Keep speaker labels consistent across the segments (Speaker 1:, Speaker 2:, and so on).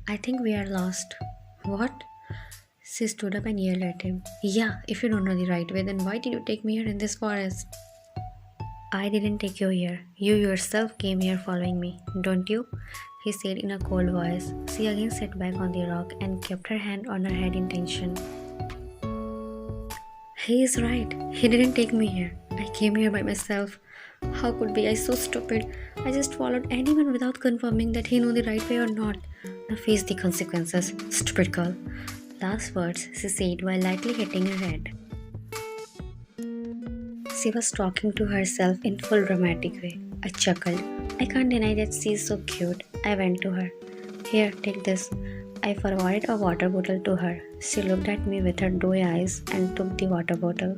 Speaker 1: I think we are lost. What? She stood up and yelled at him. Yeah, if you don't know the right way, then why did you take me here in this forest? I didn't take you here. You yourself came here following me, don't you? He said in a cold voice. She again sat back on the rock and kept her hand on her head in tension. He is right. He didn't take me here. I came here by myself. How could be I so stupid? I just followed anyone without confirming that he knew the right way or not. Now face the consequences, stupid girl. Last words she said while lightly hitting her head. She was talking to herself in full dramatic way. I chuckled. I can't deny that she is so cute. I went to her. Here, take this. I forwarded a water bottle to her. She looked at me with her doe eyes and took the water bottle.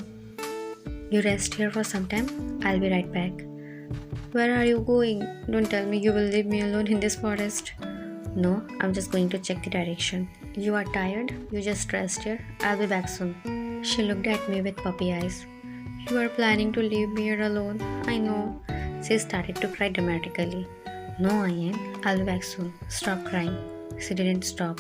Speaker 1: You rest here for some time. I'll be right back. Where are you going? Don't tell me you will leave me alone in this forest. No, I'm just going to check the direction. You are tired? You just rest here. I'll be back soon. She looked at me with puppy eyes. You are planning to leave me here alone. I know. She started to cry dramatically. No, I ain't. I'll be back soon. Stop crying. She didn't stop.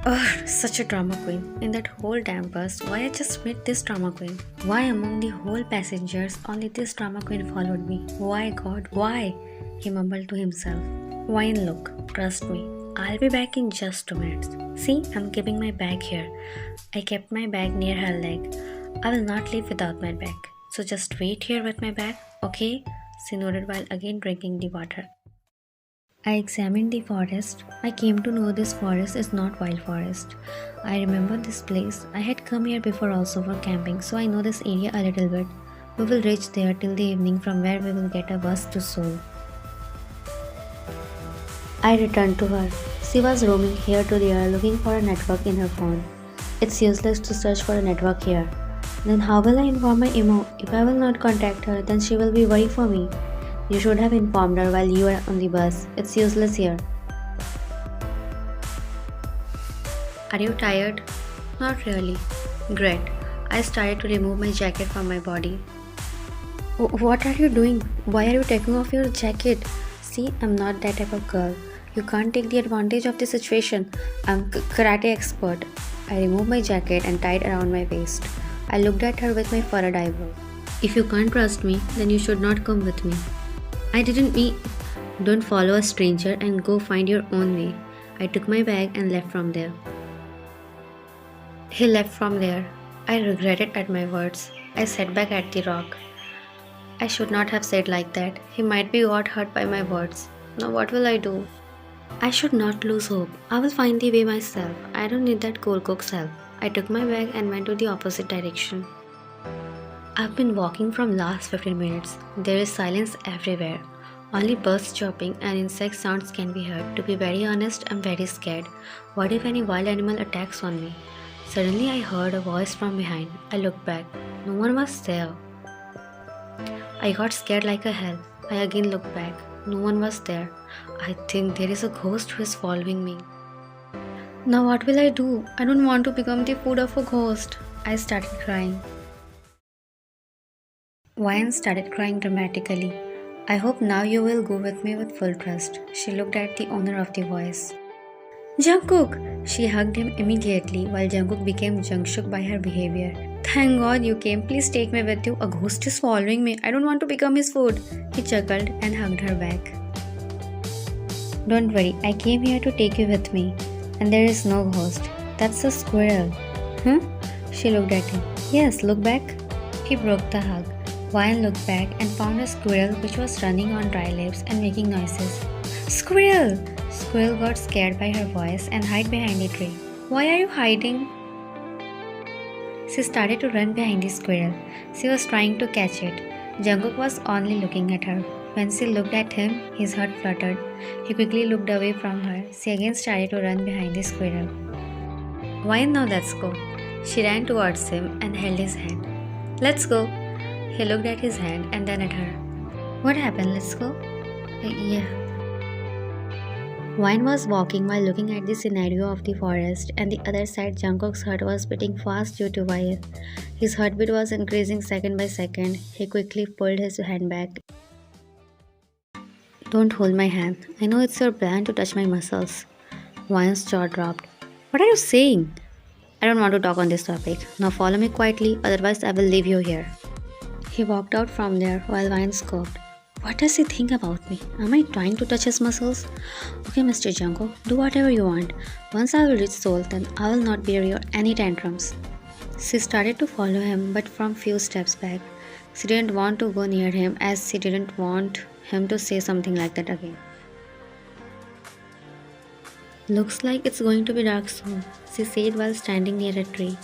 Speaker 1: Ugh, such a drama queen. In that whole damn bus, why I just met this drama queen? Why among the whole passengers, only this drama queen followed me? Why God, why? He mumbled to himself. Why and look, trust me. I'll be back in just 2 minutes. See, I'm keeping my bag here. I kept my bag near her leg. I will not leave without my bag. So just wait here with my bag, okay? She nodded while again drinking the water. I examined the forest. I came to know this forest is not wild forest. I remember this place. I had come here before also for camping, so I know this area a little bit. We will reach there till the evening, from where we will get a bus to Seoul. I returned to her. She was roaming here to there looking for a network in her phone. It's useless to search for a network here. Then how will I inform my Imo? If I will not contact her, then she will be worried for me. You should have informed her while you were on the bus. It's useless here. Are you tired? Not really. Great. I started to remove my jacket from my body. What are you doing? Why are you taking off your jacket? See, I'm not that type of girl. You can't take the advantage of the situation. I'm karate expert. I removed my jacket and tied around my waist. I looked at her with my furrowed eyebrow. If you can't trust me, then you should not come with me. I didn't mean. Don't follow a stranger and go find your own way. I took my bag and left from there. He left from there. I regretted at my words. I sat back at the rock. I should not have said like that. He might be got hurt by my words. Now what will I do? I should not lose hope. I will find the way myself. I don't need that Jungkook's help. I took my bag and went to the opposite direction. I've been walking from last 15 minutes. There is silence everywhere. Only birds chirping and insect sounds can be heard. To be very honest, I'm very scared. What if any wild animal attacks on me? Suddenly I heard a voice from behind. I looked back. No one was there. I got scared like a hell. I again looked back. No one was there. I think there is a ghost who is following me. Now what will I do? I don't want to become the food of a ghost. I started crying. Wyan started crying dramatically. I hope now you will go with me with full trust. She looked at the owner of the voice. Jungkook! She hugged him immediately while Jungkook became Jungkook by her behavior. Thank God you came. Please take me with you. A ghost is following me. I don't want to become his food. He chuckled and hugged her back. Don't worry, I came here to take you with me. And there is no ghost. That's a squirrel. Huh? She looked at him. Yes, look back. He broke the hug. Wyan looked back and found a squirrel which was running on dry leaves and making noises. Squirrel! Squirrel got scared by her voice and hid behind a tree. Why are you hiding? She started to run behind the squirrel. She was trying to catch it. Jungkook was only looking at her. When she looked at him, his heart fluttered. He quickly looked away from her. She again started to run behind the squirrel. Why now let's go? She ran towards him and held his hand. Let's go. He looked at his hand and then at her. What happened? Let's go? Yeah. Wyan was walking while looking at the scenario of the forest, and the other side Jungkook's heart was beating fast due to Wyan. His heartbeat was increasing second by second. He quickly pulled his hand back. Don't hold my hand. I know it's your plan to touch my muscles. Wyan's jaw dropped. What are you saying? I don't want to talk on this topic. Now follow me quietly, otherwise I will leave you here. He walked out from there while Wyan scoffed. What does he think about me? Am I trying to touch his muscles? Okay, Mr. Jungkook, do whatever you want. Once I will reach Seoul, then I will not bear your any tantrums. She started to follow him, but from few steps back. She didn't want to go near him as she didn't want him to say something like that again. Looks like it's going to be dark soon, she said while standing near a tree.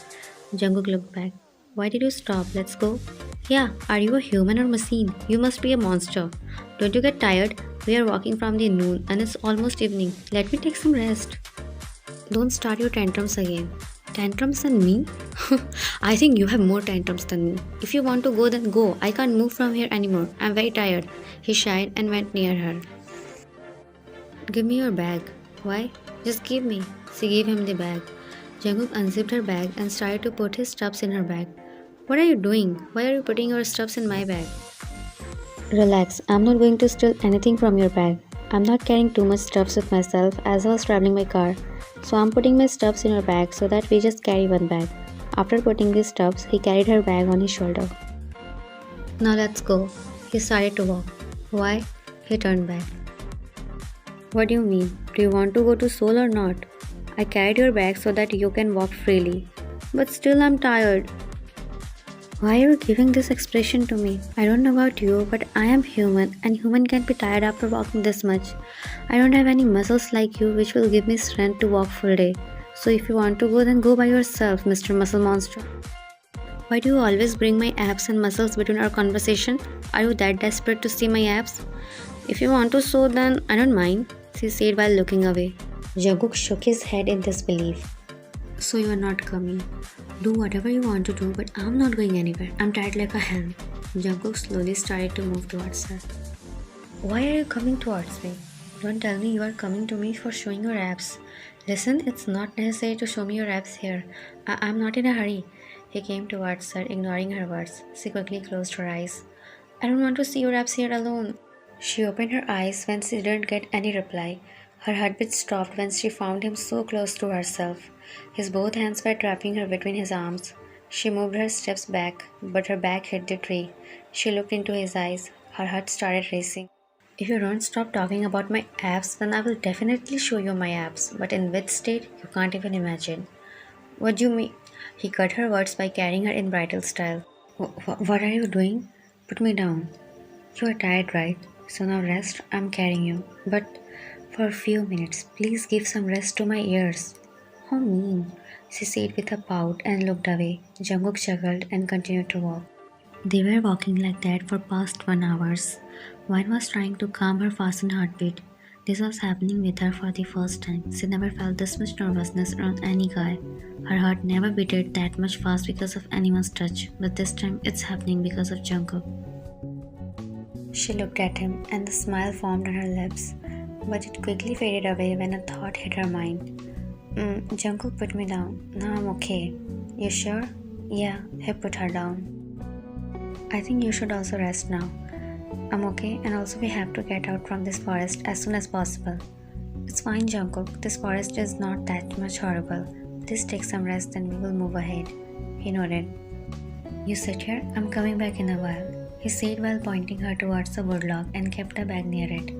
Speaker 1: Jungkook looked back. Why did you stop? Let's go. Yeah, are you a human or machine? You must be a monster. Don't you get tired? We are walking from the noon and it's almost evening. Let me take some rest. Don't start your tantrums again. Tantrums and me? I think you have more tantrums than me. If you want to go, then go. I can't move from here anymore. I'm very tired. He shied and went near her. Give me your bag. Why? Just give me. She gave him the bag. Jungkook unzipped her bag and started to put his stuffs in her bag. What are you doing? Why are you putting your stuffs in my bag? Relax, I'm not going to steal anything from your bag. I'm not carrying too much stuffs with myself as I was traveling by car. So I'm putting my stuffs in your bag so that we just carry one bag. After putting these stuffs, he carried her bag on his shoulder. Now let's go. He started to walk. Why? He turned back. What do you mean? Do you want to go to Seoul or not? I carried your bag so that you can walk freely. But still I'm tired. Why are you giving this expression to me? I don't know about you, but I am human and human can be tired after walking this much. I don't have any muscles like you which will give me strength to walk full day. So if you want to go, then go by yourself, Mr. Muscle Monster. Why do you always bring my abs and muscles between our conversation? Are you that desperate to see my abs? If you want to so then I don't mind, she said while looking away. Jungkook shook his head in disbelief. So you are not coming. Do whatever you want to do, but I'm not going anywhere. I'm tired like a hen. Jungkook slowly started to move towards her. Why are you coming towards me? Don't tell me you are coming to me for showing your abs. Listen, it's not necessary to show me your abs here. I'm not in a hurry. He came towards her, ignoring her words. She quickly closed her eyes. I don't want to see your abs here alone. She opened her eyes when she didn't get any reply. Her heartbeat stopped when she found him so close to herself. His both hands were trapping her between his arms. She moved her steps back, but her back hit the tree. She looked into his eyes. Her heart started racing. If you don't stop talking about my abs, then I will definitely show you my abs. But in which state, you can't even imagine. What do you mean? He cut her words by carrying her in bridal style. What are you doing? Put me down. You are tired, right? So now rest. I'm carrying you. But for a few minutes, please give some rest to my ears. How mean, she said with a pout and looked away. Jungkook chuckled and continued to walk. They were walking like that for past 1 hour. Wine was trying to calm her fastened heartbeat. This was happening with her for the first time. She never felt this much nervousness around any guy. Her heart never beat that much fast because of anyone's touch, but this time it's happening because of Jungkook. She looked at him and the smile formed on her lips, but it quickly faded away when a thought hit her mind. Jungkook put me down. Now I'm okay. You sure? Yeah, he put her down. I think you should also rest now. I'm okay and also we have to get out from this forest as soon as possible. It's fine, Jungkook. This forest is not that much horrible. Just take some rest and we will move ahead. He nodded. You sit here. I'm coming back in a while. He said while pointing her towards the wood log and kept a bag near it.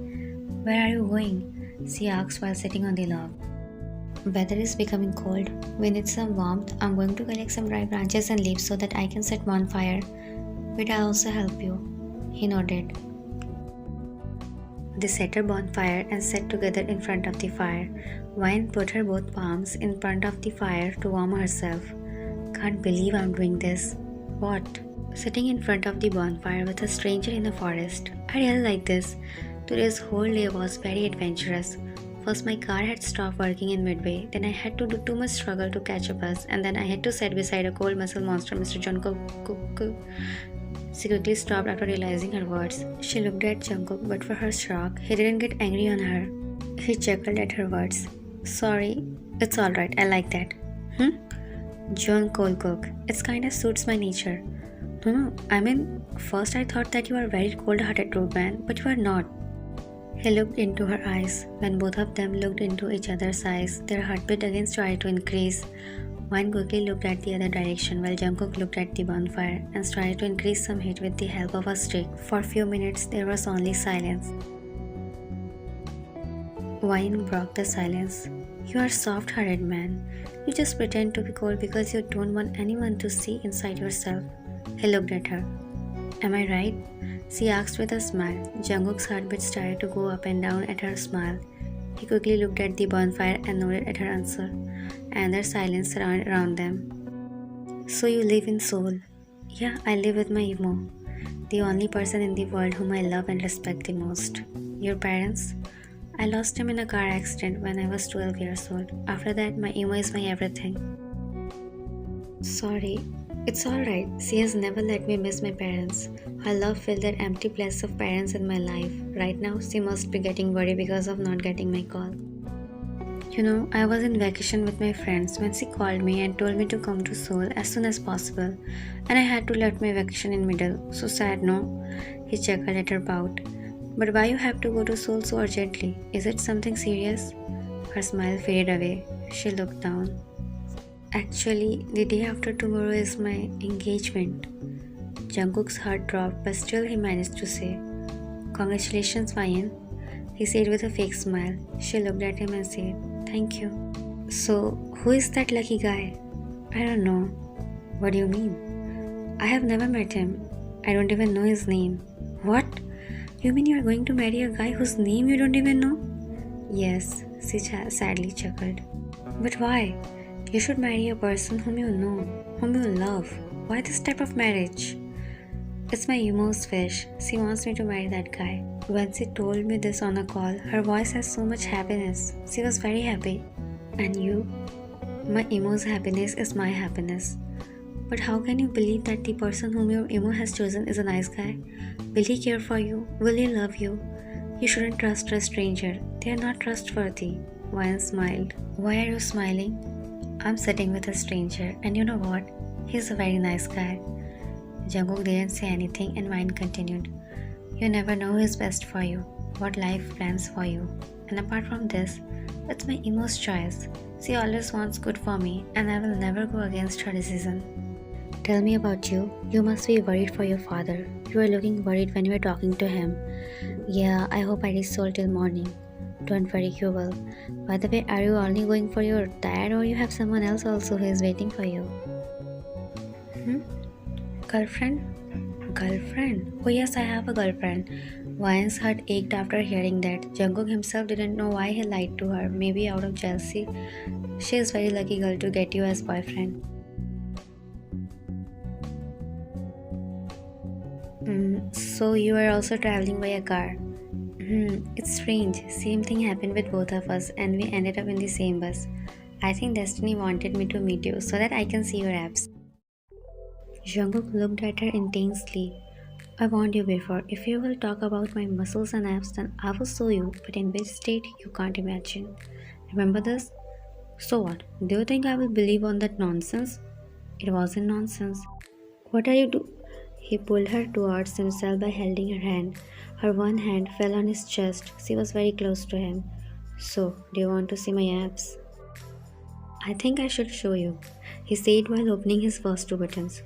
Speaker 1: Where are you going? She asked while sitting on the log. Weather is becoming cold. We need some warmth. I'm going to collect some dry branches and leaves so that I can set bonfire. But I'll also help you. He nodded. They set her bonfire and sat together in front of the fire. Wine put her both palms in front of the fire to warm herself. Can't believe I'm doing this. What? Sitting in front of the bonfire with a stranger in the forest. I really like this. Today's whole day was very adventurous. First, my car had stopped working in midway. Then I had to do too much struggle to catch a bus. And then I had to sit beside a cold muscle monster, Mr. Jungkook. She quickly stopped after realizing her words. She looked at Jungkook, but for her shock, he didn't get angry on her. He chuckled at her words. Sorry, it's alright, I like that. Jungkook, it kinda suits my nature. No, I mean, first I thought that you are a very cold-hearted rude man, but you are not. He looked into her eyes. When both of them looked into each other's eyes, their heartbeat again started to increase. One quickly looked at the other direction while Jungkook looked at the bonfire and started to increase some heat with the help of a stick. For a few minutes, there was only silence. Wine broke the silence. You are a soft-hearted man. You just pretend to be cold because you don't want anyone to see inside yourself. He looked at her. Am I right? She asked with a smile. Jungkook's heartbeat started to go up and down at her smile. He quickly looked at the bonfire and nodded at her answer. Another silence surrounded around them. So you live in Seoul? Yeah, I live with my emo, the only person in the world whom I love and respect the most. Your parents? I lost him in a car accident when I was 12 years old. After that, my emo is my everything. Sorry, it's alright. She has never let me miss my parents. Her love filled that empty place of parents in my life. Right now, she must be getting worried because of not getting my call. You know, I was in vacation with my friends when she called me and told me to come to Seoul as soon as possible, and I had to let my vacation in middle. So sad, no? He chuckled at her pout. But why you have to go to Seoul so urgently? Is it something serious? Her smile faded away. She looked down. Actually, the day after tomorrow is my engagement. Jungkook's heart dropped, but still he managed to say, Congratulations, Ryan. He said with a fake smile. She looked at him and said, Thank you. So, who is that lucky guy? I don't know. What do you mean? I have never met him. I don't even know his name. What? You mean you are going to marry a guy whose name you don't even know? Yes, she sadly chuckled. But why? You should marry a person whom you know, whom you love. Why this type of marriage? It's my emo's wish. She wants me to marry that guy. When she told me this on a call, her voice has so much happiness. She was very happy. And you? My emo's happiness is my happiness. But how can you believe that the person whom your emo has chosen is a nice guy? Will he care for you? Will he love you? You shouldn't trust a stranger. They are not trustworthy. Wyan smiled. Why are you smiling? I'm sitting with a stranger, and you know what? He's a very nice guy. Jungkook didn't say anything and Wyan continued. You never know who is best for you, what life plans for you. And apart from this, it's my emo's choice. She always wants good for me, and I will never go against her decision. Tell me about you. You must be worried for your father. You are looking worried when you are talking to him. Yeah, I hope I reach Seoul till morning. Don't worry, you will. By the way, are you only going for your dad or you have someone else also who is waiting for you? Girlfriend? Girlfriend? Oh yes, I have a girlfriend. Wyan's heart ached after hearing that. Jungkook himself didn't know why he lied to her. Maybe out of jealousy. She is very lucky girl to get you as boyfriend. So you are also traveling by a car. It's strange. Same thing happened with both of us and we ended up in the same bus. I think destiny wanted me to meet you so that I can see your abs. Jungkook looked at her intensely. I warned you before, if you will talk about my muscles and abs, then I will show you, but in which state you can't imagine. Remember this? So what? Do you think I will believe on that nonsense? It wasn't nonsense. What are you doing? He pulled her towards himself by holding her hand. Her one hand fell on his chest. She was very close to him. So, do you want to see my abs? I think I should show you, he said while opening his first two buttons.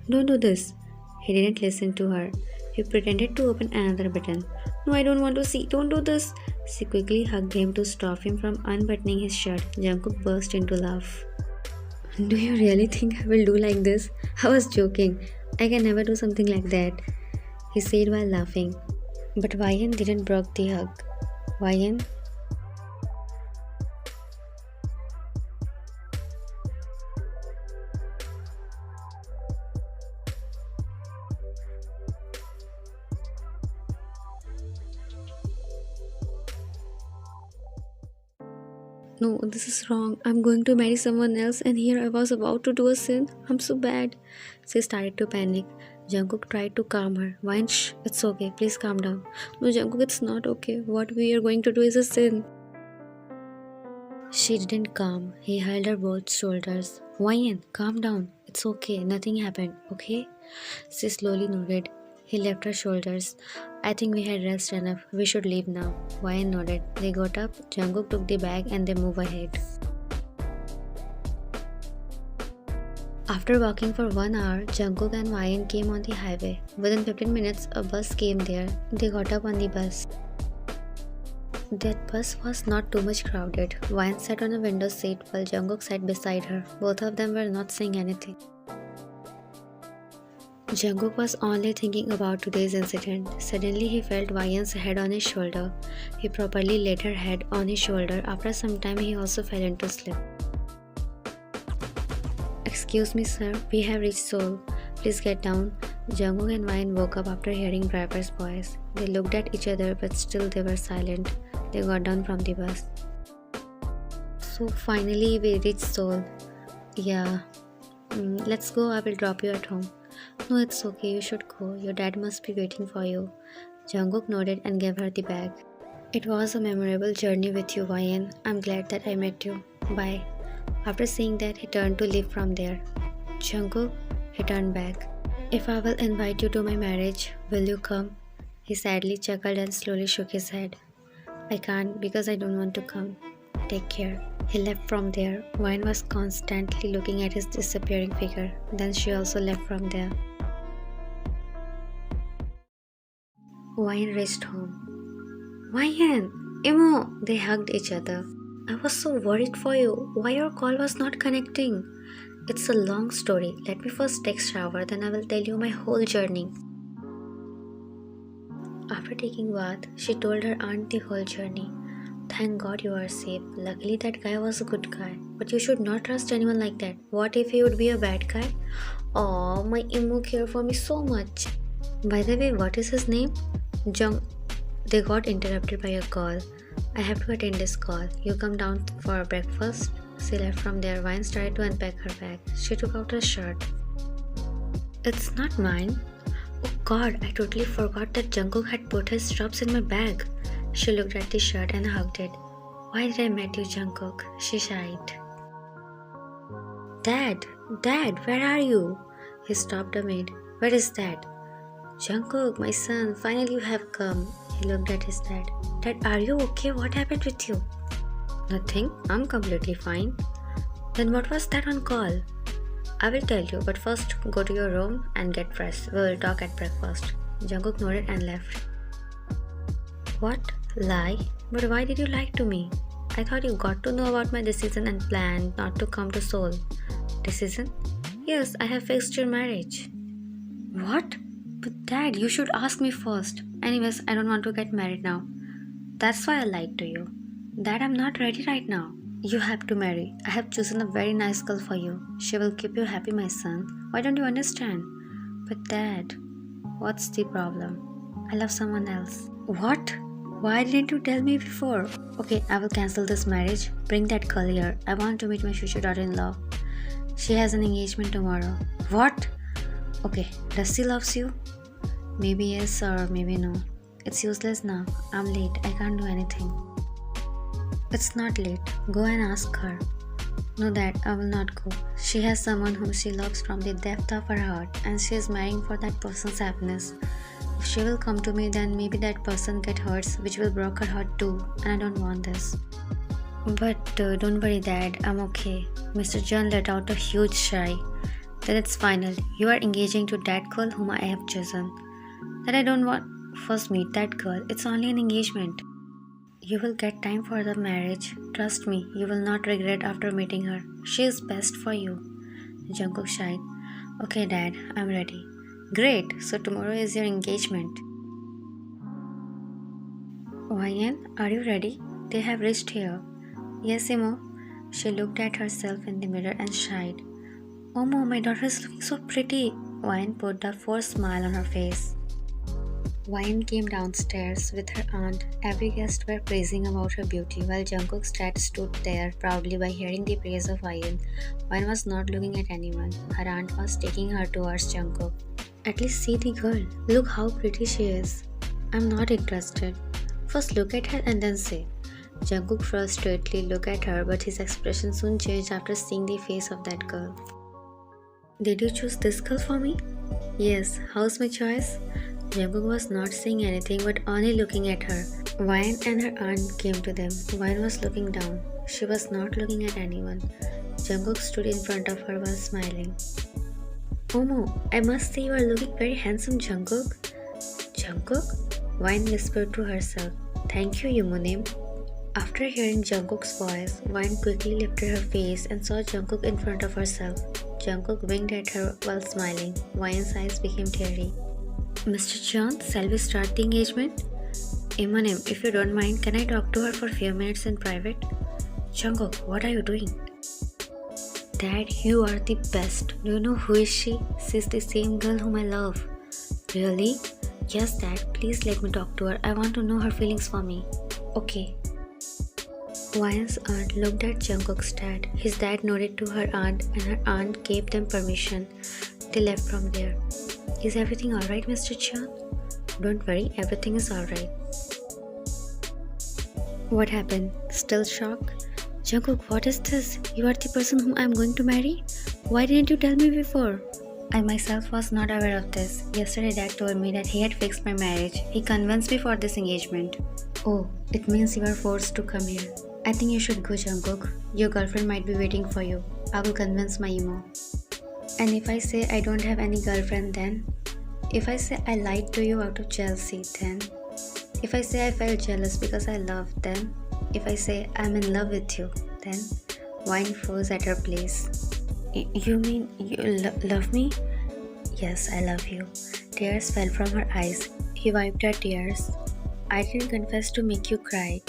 Speaker 1: Don't do this. He didn't listen to her. He pretended to open another button. No, I don't want to see. Don't do this. She quickly hugged him to stop him from unbuttoning his shirt. Jungkook burst into laugh. Do you really think I will do like this? I was joking. I can never do something like that, he said while laughing. But Wyan didn't break the hug. Wyan? No, this is wrong. I'm going to marry someone else and here I was about to do a sin. I'm so bad. She started to panic. Jungkook tried to calm her. Wine, shh, it's okay. Please calm down. No, Jungkook, it's not okay. What we are going to do is a sin. She didn't calm. He held her both shoulders. Wine, calm down. It's okay. Nothing happened, okay? She slowly nodded. He left her shoulders. I think we had rest enough. We should leave now. Wyan nodded. They got up, Jungkook took the bag and they moved ahead. After walking for 1 hour, Jungkook and Wyan came on the highway. Within 15 minutes, a bus came there. They got up on the bus. That bus was not too much crowded. Wyan sat on a window seat while Jungkook sat beside her. Both of them were not saying anything. Jungkook was only thinking about today's incident. Suddenly he felt Wyan's head on his shoulder. He properly laid her head on his shoulder. After some time he also fell into sleep. "Excuse me sir, we have reached Seoul. Please get down." Jungkook and Wyan woke up after hearing driver's voice. They looked at each other but still they were silent. They got down from the bus. "So finally we reached Seoul." "Yeah. Let's go, I will drop you at home." "No, it's okay, you should go. Your dad must be waiting for you." Jungkook nodded and gave her the bag. "It was a memorable journey with you, Wyan. I'm glad that I met you. Bye." After saying that, he turned to leave from there. "Jungkook," he turned back. "If I will invite you to my marriage, will you come?" He sadly chuckled and slowly shook his head. "I can't because I don't want to come. Take care." He left from there. Wyan was constantly looking at his disappearing figure. Then she also left from there. Wyan reached home. "Wyan! Imo!" They hugged each other. "I was so worried for you. Why your call was not connecting?" "It's a long story. Let me first take shower, then I will tell you my whole journey." After taking bath, she told her aunt the whole journey. "Thank God you are safe. Luckily that guy was a good guy. But you should not trust anyone like that. What if he would be a bad guy?" "Oh, my Immo cared for me so much." "By the way, what is his name?" They got interrupted by a call. "I have to attend this call. You come down for breakfast." She left from there. Wyan started to unpack her bag. She took out her shirt. "It's not mine." "Oh God, I totally forgot that Jungkook had put his straps in my bag." She looked at the shirt and hugged it. "Why did I meet you, Jungkook?" She sighed. Dad, where are you?" He stopped a minute. "Where is Dad?" "Jungkook, my son, finally you have come." He looked at his dad. "Dad, are you okay? What happened with you?" "Nothing, I'm completely fine." "Then what was that on call?" "I will tell you, but first go to your room and get fresh. We will talk at breakfast." Jungkook nodded and left. "What? Lie? But why did you lie to me? I thought you got to know about my decision and planned not to come to Seoul." "Decision?" "Yes, I have fixed your marriage." "What? But Dad, you should ask me first. Anyways, I don't want to get married now." "That's why I lied to you." "Dad, I'm not ready right now." "You have to marry. I have chosen a very nice girl for you. She will keep you happy, my son. Why don't you understand?" "But Dad..." "What's the problem?" "I love someone else." "What? Why didn't you tell me before?" "Okay, I will cancel this marriage. Bring that girl here. I want to meet my future daughter-in-law. She has an engagement tomorrow." "What?" "Okay, does she love you?" "Maybe yes or maybe no. It's useless now. I'm late. I can't do anything." "It's not late. Go and ask her." "No, Dad, I will not go. She has someone whom she loves from the depth of her heart and she is marrying for that person's happiness. If she will come to me, then maybe that person get hurt, which will break her heart too, and I don't want this." "But don't worry, Dad, I'm okay." Mr. John let out a huge sigh. "Then it's final. You are engaging to that girl whom I have chosen." "That I don't want. First meet that girl. It's only an engagement. You will get time for the marriage. Trust me, you will not regret after meeting her. She is best for you." Jungkook sighed. "Okay, Dad, I'm ready." "Great, so tomorrow is your engagement." "Wyan, are you ready? They have reached here." "Yes, Imo." She looked at herself in the mirror and sighed. "Oh, Mom, my daughter is looking so pretty." Wyan put a forced smile on her face. Wyan came downstairs with her aunt. Every guest were praising about her beauty, while Jungkook's dad stood there proudly by hearing the praise of Wyan. Wyan was not looking at anyone. Her aunt was taking her towards Jungkook. "At least see the girl. Look how pretty she is." "I'm not interested." "First look at her and then say." Jungkook frustratedly looked at her, but his expression soon changed after seeing the face of that girl. "Did you choose this girl for me?" "Yes. How's my choice?" Jungkook was not saying anything but only looking at her. Wine and her aunt came to them. Wine was looking down. She was not looking at anyone. Jungkook stood in front of her while smiling. Omo, I must say you are looking very handsome, Jungkook. Jungkook? Wine whispered to herself. Thank you, Yumunim. After hearing Jungkook's voice, Wine quickly lifted her face and saw Jungkook in front of herself. Jungkook winked at her while smiling. Wine's eyes became teary. Mr. John, shall we start the engagement? Imonim, if you don't mind, can I talk to her for a few minutes in private? Jungkook, what are you doing? Dad, you are the best. Do you know who is she? She's the same girl whom I love. Really? Yes, Dad. Please let me talk to her. I want to know her feelings for me. Okay. Wine's aunt looked at Jungkook's dad. His dad nodded to her aunt and her aunt gave them permission. They left from there. Is everything alright, Mr. Chan? Don't worry, everything is alright. What happened? Still shocked? Jungkook, what is this? You are the person whom I am going to marry? Why didn't you tell me before? I myself was not aware of this. Yesterday Dad told me that he had fixed my marriage. He convinced me for this engagement. Oh, it means you are forced to come here. I think you should go, Jungkook. Your girlfriend might be waiting for you. I will convince my emo. And if I say I don't have any girlfriend then? If I say I lied to you out of jealousy then? If I say I felt jealous because I loved them? If I say I'm in love with you, then? Wine froze at her place. You mean you love me? Yes, I love you. Tears fell from her eyes. He wiped her tears. I didn't confess to make you cry.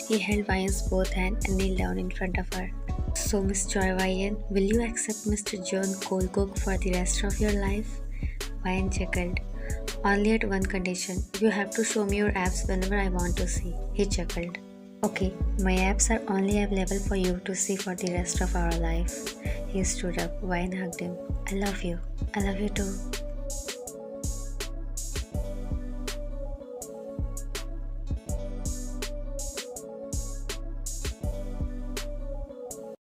Speaker 1: He held Wine's both hands and kneeled down in front of her. So, Miss Joy Wine, will you accept Mr. Jungkook for the rest of your life? Wine chuckled. Only at one condition. You have to show me your abs whenever I want to see. He chuckled. Okay, my abs are only available for you to see for the rest of our life. He stood up. Wine hugged him. I love you. I love you too.